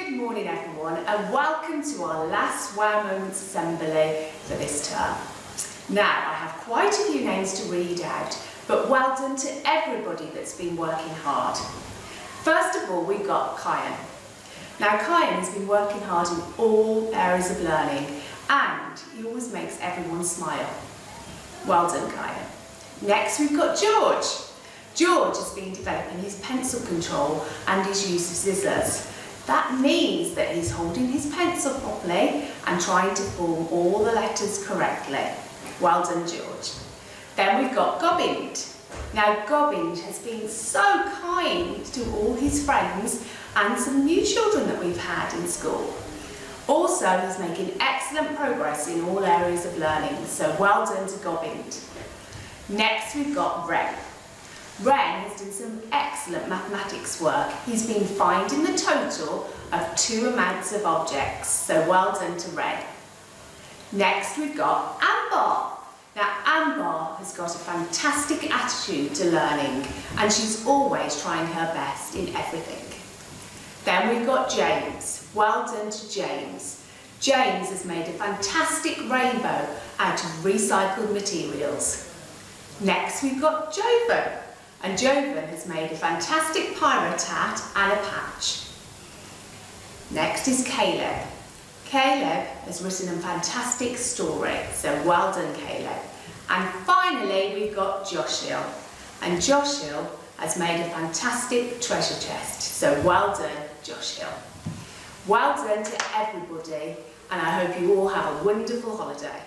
Good morning everyone and welcome to our last Wow Moments Assembly for this term. Now I have quite a few names to read out, but well done to everybody that's been working hard. First of all we've got Kyan. Now Kyan has been working hard in all areas of learning and he always makes everyone smile. Well done Kyan. Next we've got George. George has been developing his pencil control and his use of scissors. That means that he's holding his pencil properly and trying to form all the letters correctly. Well done, George. Then we've got Gobind. Now, Gobind has been so kind to all his friends and some new children that we've had in school. Also, he's making excellent progress in all areas of learning, so well done to Gobind. Next, we've got Ren. Ren has done some excellent mathematics work. He's been finding the total of 2 amounts of objects, so well done to Ren. Next we've got Amber. Now Amber has got a fantastic attitude to learning and she's always trying her best in everything. Then we've got James. Well done to James. James has made a fantastic rainbow out of recycled materials. Next we've got Jovan. And Jovan has made a fantastic pirate hat and a patch. Next is Kayla. Kayla has written a fantastic story, so well done Kayla. And finally we've got Joshua. And Joshua has made a fantastic treasure chest, so well done Joshua. Well done to everybody and I hope you all have a wonderful holiday.